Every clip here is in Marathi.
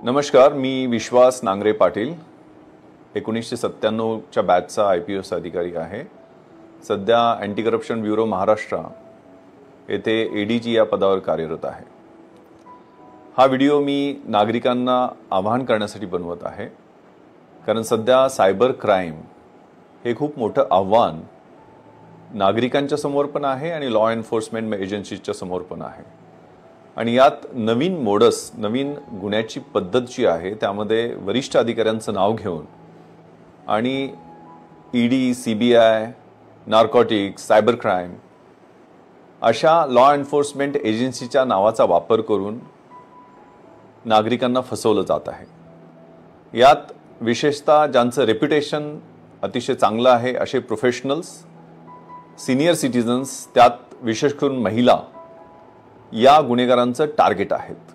नमस्कार, मी विश्वास नांगरे पाटील 1997च्या बॅचचा IPS अधिकारी आहे। सध्या अँटी करप्शन ब्युरो महाराष्ट्र येथे ADG या पदावर कार्यरत आहे। हा व्हिडिओ मी नागरिकांना आवाहन करण्यासाठी बनवत आहे, कारण सध्या सायबर क्राइम हे खूप मोठं आव्हान नागरिकांच्या समोर पण आहे आणि लॉ एन्फोर्समेंट एजन्सीच्या समोर पण आहे। आणि यात नवीन मोडस, नवीन गुन्ह्याची पद्धत जी आहे त्यामध्ये वरिष्ठ अधिकाऱ्यांचं नाव घेऊन आणि ED, CBI, narcotics, cyber crime अशा लॉ एन्फोर्समेंट एजन्सीच्या नावाचा वापर करून नागरिकांना फसवलं जात आहे। यात विशेषतः ज्यांचं रेप्युटेशन अतिशय चांगलं आहे असे प्रोफेशनल्स, सिनियर सिटीजन्स, त्यात विशेष करून महिला या गुन्हेगारांचं टार्गेट आहेत।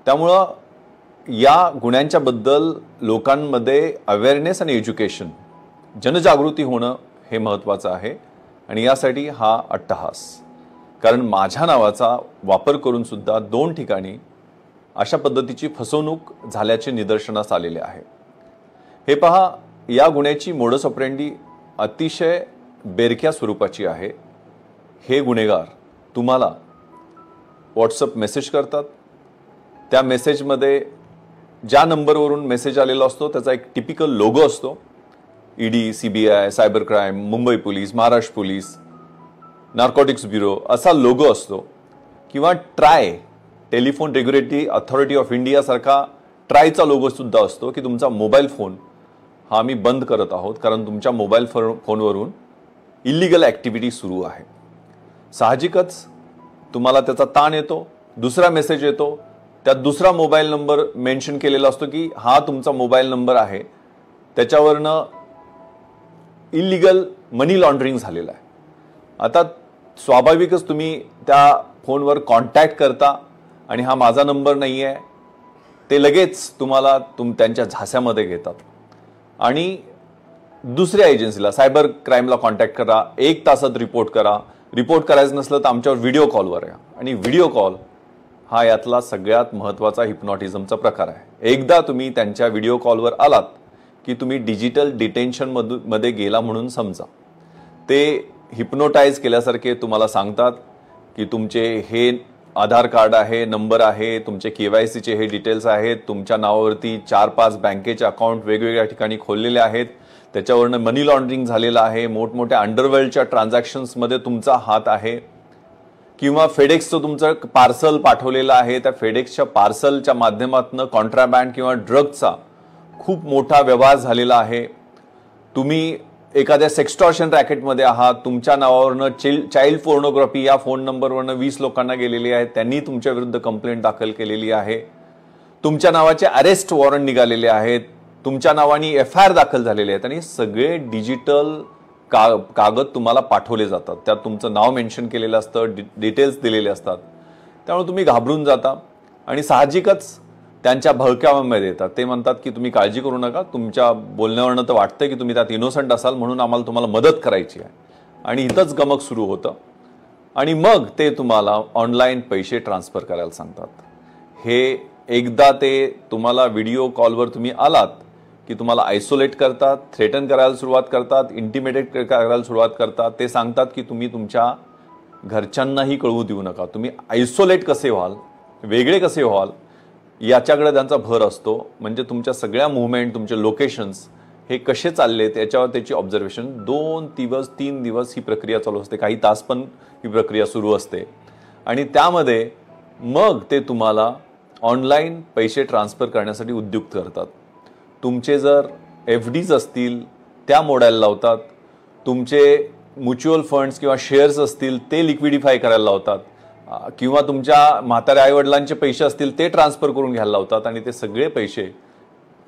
त्यामुळं या गुन्ह्यांच्या बद्दल लोकांमध्ये अवेअरनेस आणि एज्युकेशन, जनजागृती होणं हे महत्त्वाचं आहे। आणि यासाठी हा अट्टहास, कारण माझ्या नावाचा वापर करून सुद्धा 2 ठिकाणी अशा पद्धतीची फसवणूक झाल्याचे निदर्शनास आलेले आहे। हे पहा, या गुन्ह्याची मोडस ऑपरेंडी अतिशय बेरक्या स्वरूपाची आहे। हे गुन्हेगार तुम्हाला व्हॉट्सअप मेसेज करतात। त्या मेसेजमध्ये ज्या नंबरवरून मेसेज आलेला असतो त्याचा एक टिपिकल लोगो असतो। ED, CBI, cyber crime, Mumbai police, Maharashtra police, narcotics bureau असा लोगो असतो। किंवा try, telephone regulatory authority of India सारखा ट्रायचा लोगो सुद्धा असतो की तुमचा मोबाईल फोन हा आम्ही बंद करत आहोत, कारण तुमच्या मोबाईल फोनवरून इल्लीगल ॲक्टिव्हिटी सुरू आहे। साहजिकच तुम्हाला त्याचा ताण येतो। दुसरा मेसेज येतो, त्यात दुसरा मोबाईल नंबर मेन्शन केलेला असतो की हा तुमचा मोबाईल नंबर आहे, त्याच्यावरनं इल्लीगल मनी लॉन्ड्रिंग झालेलं आहे। आता स्वाभाविकच तुम्ही त्या फोनवर कॉन्टॅक्ट करता आणि हा माझा नंबर नाही आहे, ते लगेच तुम्हाला त्यांच्या झास्यामध्ये घेतात आणि दुसऱ्या एजन्सीला, सायबर क्राईमला कॉन्टॅक्ट करा, 1 तासात रिपोर्ट करा। रिपोर्ट करायचं नसलं तर आमच्यावर व्हिडिओ कॉलवर या। आणि व्हिडिओ कॉल हा यातला सगळ्यात महत्त्वाचा हिप्नॉटिझमचा प्रकार आहे। एकदा तुम्ही त्यांच्या व्हिडिओ कॉलवर आलात की तुम्ही डिजिटल डिटेन्शन मध्ये गेला म्हणून समजा। ते हिप्नोटाइज केल्यासारखे तुम्हाला सांगतात की तुमचे हे आधार कार्ड आहे, नंबर आहे, तुमचे KYC चे हे डिटेल्स आहेत, तुमच्या नावावरती 4-5 बँकेचे अकाउंट वेगवेगळ्या ठिकाणी खोललेले आहेत, त्याच्यावरनं मनी लॉन्ड्रिंग झालेलं आहे, मोठमोठ्या अंडरवर्ल्डच्या ट्रान्झॅक्शन्समध्ये तुमचा हात आहे, किंवा फेडेक्सचं तुमचं पार्सल पाठवलेलं आहे, त्या फेडेक्सच्या पार्सलच्या माध्यमातून कॉन्ट्राबँड किंवा ड्रगचा खूप मोठा व्यवहार झालेला आहे, तुम्ही एखाद्या सेक्स्टॉर्शन रॅकेटमध्ये आहात, तुमच्या नावावरनं चाइल्ड पोर्नोग्राफी या फोन नंबरवरनं 20 लोकांना गेलेली आहे, त्यांनी तुमच्या विरुद्ध कंप्लेंट दाखल केलेली आहे, तुमच्या नावाचे अरेस्ट वॉरंट निघालेले आहेत, तुमच्या नावाने FIR दाखल झालेले आहेत आणि सगळे डिजिटल कागद तुम्हाला पाठवले जातात। त्यात तुमचं नाव मेन्शन केलेलं असतं, डिटेल्स दिलेले असतात। त्यामुळे तुम्ही घाबरून जाता आणि साहजिकच त्यांच्या भडकाव्यामध्ये येतात। ते म्हणतात की तुम्ही काळजी करू नका, तुमच्या बोलण्यावरनं तर वाटतं की तुम्ही त्यात इनोसंट असाल, म्हणून आम्हाला तुम्हाला मदत करायची आहे। आणि इथंच गमक सुरू होतं आणि मग ते तुम्हाला ऑनलाईन पैसे ट्रान्सफर करायला सांगतात। हे एकदा ते तुम्हाला व्हिडिओ कॉलवर तुम्ही आलात की तुम्हाला आयसोलेट करतात, थ्रेटन करायला सुरुवात करतात, इंटिमिडेट करायला सुरुवात करतात। ते सांगतात की तुम्ही तुमच्या घरच्यांनाही कळवू देऊ नका, तुम्ही आयसोलेट कसे व्हाल, वेगळे कसे व्हाल याच्याकडे त्यांचा भर असतो। म्हणजे तुमच्या सगळ्या मूव्हमेंट, तुमचे लोकेशन्स हे कसे चाललेत याच्यावर त्याची ऑब्झर्वेशन 2 दिवस 3 दिवस ही प्रक्रिया चालू असते, काही तास पण ही प्रक्रिया सुरू असते। आणि त्यामध्ये मग ते तुम्हाला ऑनलाईन पैसे ट्रान्सफर करण्यासाठी उद्युक्त करतात। तुमचे जर FDs असतील त्या मोडायला लावतात, तुमचे म्युच्युअल फंड्स किंवा शेअर्स असतील ते लिक्विडिफाय करायला लावतात, किंवा तुमच्या म्हाताऱ्या आईवडिलांचे पैसे असतील ते ट्रान्सफर करून घ्यायला लावतात। आणि ते सगळे पैसे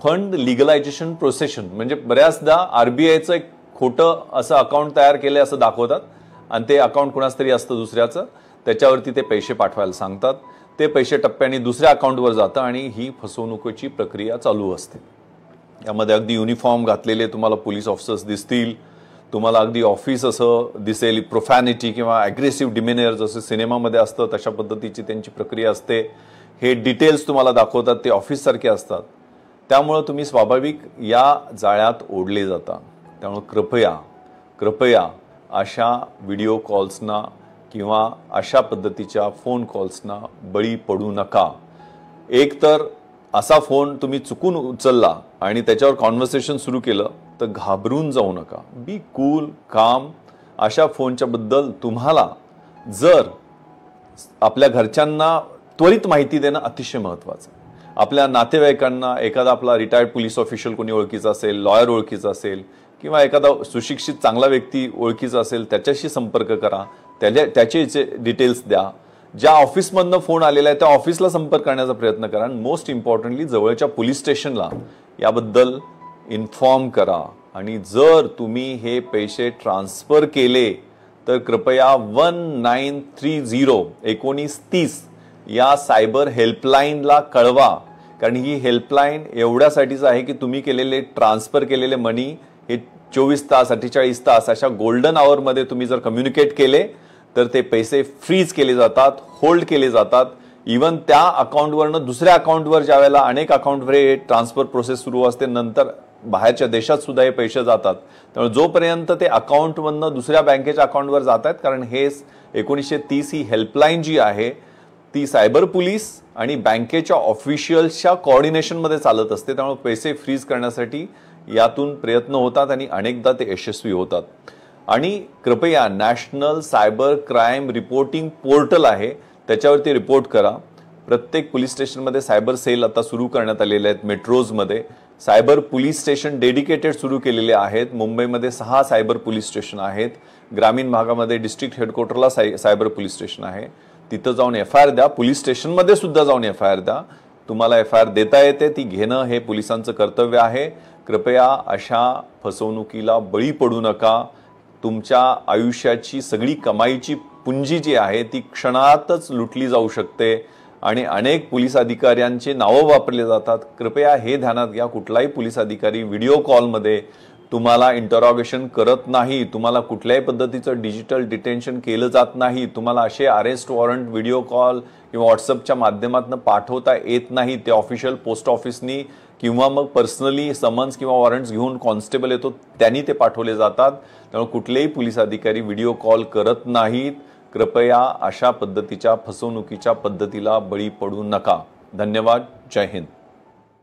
फंड लिगलायझेशन प्रोसेशन, म्हणजे बऱ्याचदा RBIचं एक खोटं असं अकाउंट तयार केलं असं दाखवतात आणि ते अकाउंट कुणाच तरी असतं दुसऱ्याचं, त्याच्यावरती ते पैसे पाठवायला सांगतात। ते पैसे टप्प्याने दुसऱ्या अकाउंटवर जातं आणि ही फसवणुकीची प्रक्रिया चालू असते। यामध्ये अगदी युनिफॉर्म घातलेले तुम्हाला पोलीस ऑफिसर्स दिसतील, तुम्हाला अगदी ऑफिस असं दिसेल, प्रोफॅनिटी किंवा ॲग्रेसिव्ह डिमेनियर जसं सिनेमामध्ये असतं तशा पद्धतीची त्यांची प्रक्रिया असते। हे डिटेल्स तुम्हाला दाखवतात ते ऑफिस सारखे असतात, त्यामुळे तुम्ही स्वाभाविक या जाळ्यात ओढले जाता। त्यामुळे कृपया अशा व्हिडिओ कॉल्सना किंवा अशा पद्धतीच्या फोन कॉल्सना बळी पडू नका। एक तर असा फोन तुम्ही चुकून उचलला आणि त्याच्यावर कॉन्व्हर्सेशन सुरू केलं तर घाबरून जाऊ नका, बी कूल काम। अशा फोनच्या बद्दल तुम्हाला जर आपल्या घरच्यांना त्वरित माहिती देणं अतिशय महत्त्वाचं आहे। आपल्या नातेवाईकांना, एखादा आपला रिटायर्ड पोलीस ऑफिशियल कोणी ओळखीचा असेल, लॉयर ओळखीचा असेल किंवा एखादा सुशिक्षित चांगला व्यक्ती ओळखीचा असेल त्याच्याशी संपर्क करा, त्याचे डिटेल्स द्या। ज्या ऑफिसमधनं फोन आलेला आहे त्या ऑफिसला संपर्क करण्याचा प्रयत्न करा आणि मोस्ट इम्पॉर्टंटली जवळच्या पोलीस स्टेशनला याबद्दल इन्फॉर्म करा। आणि जर तुम्ही हे पैसे ट्रान्सफर केले तर कृपया 1930 या सायबर हेल्पलाईनला कळवा, कारण ही हेल्पलाईन एवढ्यासाठीच आहे की तुम्ही केलेले ट्रान्सफर केलेले मनी हे 24 तास 48 तास अशा गोल्डन आवरमध्ये तुम्ही जर कम्युनिकेट केले तर ते पैसे फ्रीज केले जातात, होल्ड केले जातात। इवन त्या अकाउंटवरनं दुसऱ्या अकाउंटवर ज्यावेळेला अनेक अकाउंटवर हे ट्रान्सफर प्रोसेस सुरू असते, नंतर बाहेरच्या देशात सुद्धा हे पैसे जातात। त्यामुळे जोपर्यंत ते अकाउंटमधनं दुसऱ्या बँकेच्या अकाउंटवर जात आहेत, कारण हे 1930 ही हेल्पलाईन जी आहे ती सायबर पोलीस आणि बँकेच्या ऑफिशियल्सच्या कोऑर्डिनेशनमध्ये चालत असते। त्यामुळे पैसे फ्रीज करण्यासाठी यातून प्रयत्न होतात आणि अनेकदा ते यशस्वी होतात। आणि कृपया national cyber crime reporting portal आहे त्याच्यावरती रिपोर्ट करा। प्रत्येक पोलीस स्टेशनमध्ये सायबर सेल आता सुरू करण्यात आलेले आहेत। मेट्रोजमध्ये सायबर पोलीस स्टेशन डेडिकेटेड सुरू केलेले आहेत। मुंबईमध्ये 6 सायबर पोलीस स्टेशन आहेत। ग्रामीण भागामध्ये डिस्ट्रिक्ट हेडक्वार्टरला सायबर पोलीस स्टेशन आहे, तिथं जाऊन FIR द्या। पोलीस स्टेशनमध्ये सुद्धा जाऊन FIR द्या। तुम्हाला FIR देता येते, ती घेणं हे पोलिसांचं कर्तव्य आहे। कृपया अशा फसवणुकीला बळी पडू नका। तुमच्या आयुष्याची सगळी कमाईची पुंजी जी आहे ती क्षणातच लुटली जाऊ शकते आणि अनेक पोलीस अधिकाऱ्यांचे नावं वापरले जातात। कृपया हे ध्यानात घ्या, कुठलाही पोलीस अधिकारी व्हिडिओ कॉलमध्ये तुम्हाला इंटरॉगेशन करत नाही, तुम्हाला कुठल्याही पद्धतीचं डिजिटल डिटेन्शन केलं जात नाही, तुम्हाला असे अरेस्ट वॉरंट व्हिडिओ कॉल किंवा व्हॉट्सअपच्या माध्यमातून पाठवता येत नाही। ते ऑफिशियल पोस्ट ऑफिसनी किंवा मग पर्सनली समन्स किंवा वॉरंट्स घेऊन कॉन्स्टेबल येतो त्यांनी ते पाठवले जातात। त्यामुळे कुठलेही पोलीस अधिकारी व्हिडिओ कॉल करत नाहीत। कृपया अशा पद्धतीच्या फसवणुकीच्या पद्धतीला बळी पडू नका। धन्यवाद। जय हिंद।